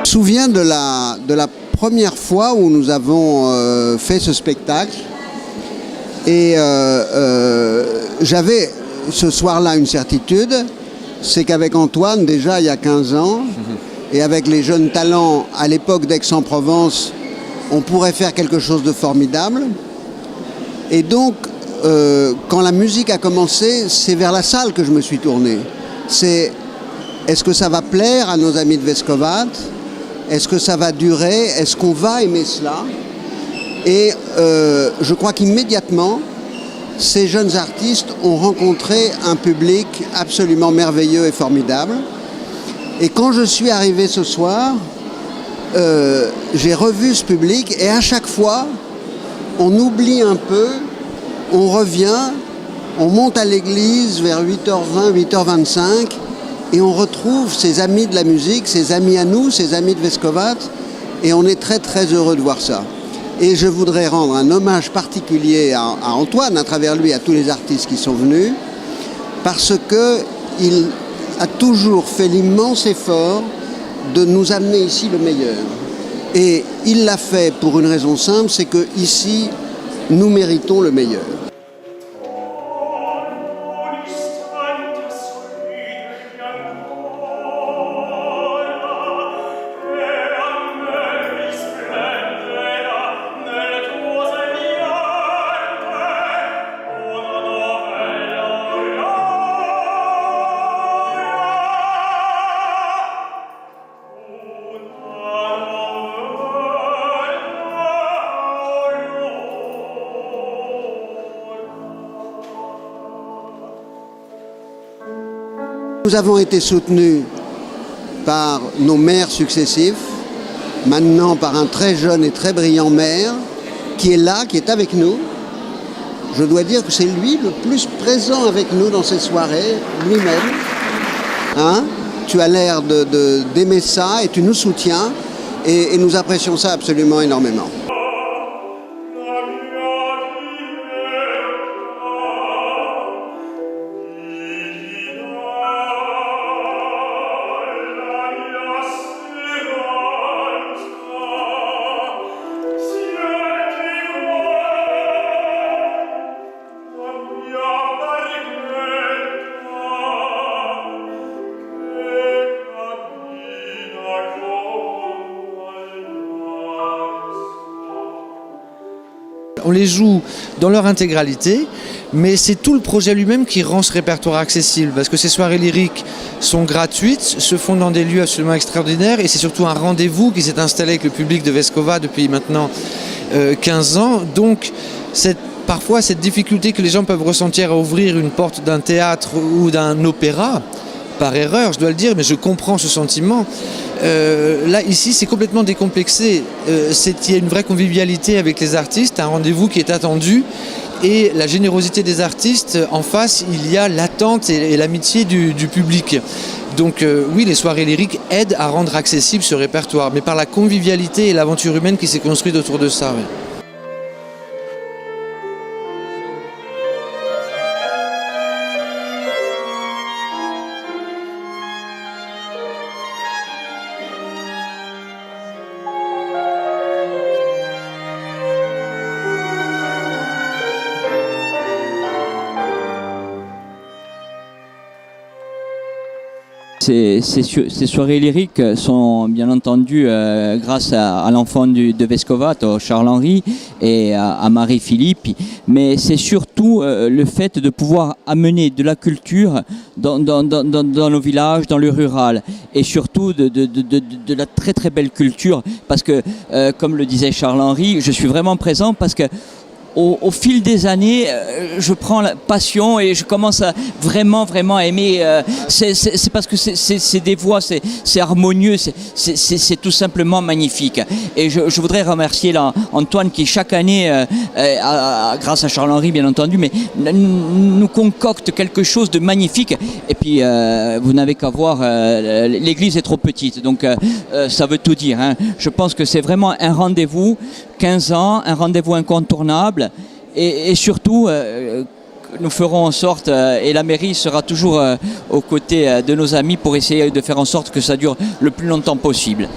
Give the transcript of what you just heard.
souviens de la première fois où nous avons fait ce spectacle. Et j'avais ce soir-là une certitude, c'est qu'avec Antoine, déjà il y a 15 ans, et avec les jeunes talents à l'époque d'Aix-en-Provence, on pourrait faire quelque chose de formidable. Et donc, quand la musique a commencé, c'est vers la salle que je me suis tourné. C'est, est-ce que ça va plaire à nos amis de Vescovat? Est-ce que ça va durer? Est-ce qu'on va aimer cela? Et je crois qu'immédiatement, ces jeunes artistes ont rencontré un public absolument merveilleux et formidable. Et quand je suis arrivé ce soir, j'ai revu ce public et à chaque fois, on oublie un peu, on revient, on monte à l'église vers 8h20, 8h25 et on retrouve ses amis de la musique, ses amis à nous, ses amis de Vescovat et on est très très heureux de voir ça. Et je voudrais rendre un hommage particulier à Antoine, à travers lui, à tous les artistes qui sont venus, parce qu'il a toujours fait l'immense effort de nous amener ici le meilleur. Et il l'a fait pour une raison simple, c'est que ici, nous méritons le meilleur. Nous avons été soutenus par nos maires successifs, maintenant par un très jeune et très brillant maire qui est là, qui est avec nous. Je dois dire que c'est lui le plus présent avec nous dans ces soirées, lui-même. Hein? Tu as l'air d'aimer ça et tu nous soutiens et nous apprécions ça absolument énormément. On les joue dans leur intégralité, mais c'est tout le projet lui-même qui rend ce répertoire accessible, parce que ces soirées lyriques sont gratuites, se font dans des lieux absolument extraordinaires, et c'est surtout un rendez-vous qui s'est installé avec le public de Vescova depuis maintenant 15 ans. Donc parfois cette difficulté que les gens peuvent ressentir à ouvrir une porte d'un théâtre ou d'un opéra, par erreur, je dois le dire, mais je comprends ce sentiment. Là, ici, c'est complètement décomplexé. Il y a une vraie convivialité avec les artistes, un rendez-vous qui est attendu. Et la générosité des artistes, en face, il y a l'attente et l'amitié du public. Donc oui, les soirées lyriques aident à rendre accessible ce répertoire, mais par la convivialité et l'aventure humaine qui s'est construite autour de ça. Oui. Ces soirées lyriques sont bien entendu grâce à l'enfant de Vescovat, Charles-Henri, et à Marie-Philippe, mais c'est surtout le fait de pouvoir amener de la culture dans nos villages, dans le rural, et surtout de la très très belle culture, parce que, comme le disait Charles-Henri, je suis vraiment présent parce que au fil des années, je prends la passion et je commence à vraiment aimer. C'est parce que c'est des voix, c'est harmonieux, c'est tout simplement magnifique. Et je voudrais remercier là, Antoine qui chaque année, grâce à Charles-Henri bien entendu, mais nous concocte quelque chose de magnifique. Et puis vous n'avez qu'à voir, l'église est trop petite, donc ça veut tout dire. Hein. Je pense que c'est vraiment un rendez-vous, 15 ans, un rendez-vous incontournable. Et surtout, nous ferons en sorte, et la mairie sera toujours aux côtés de nos amis pour essayer de faire en sorte que ça dure le plus longtemps possible.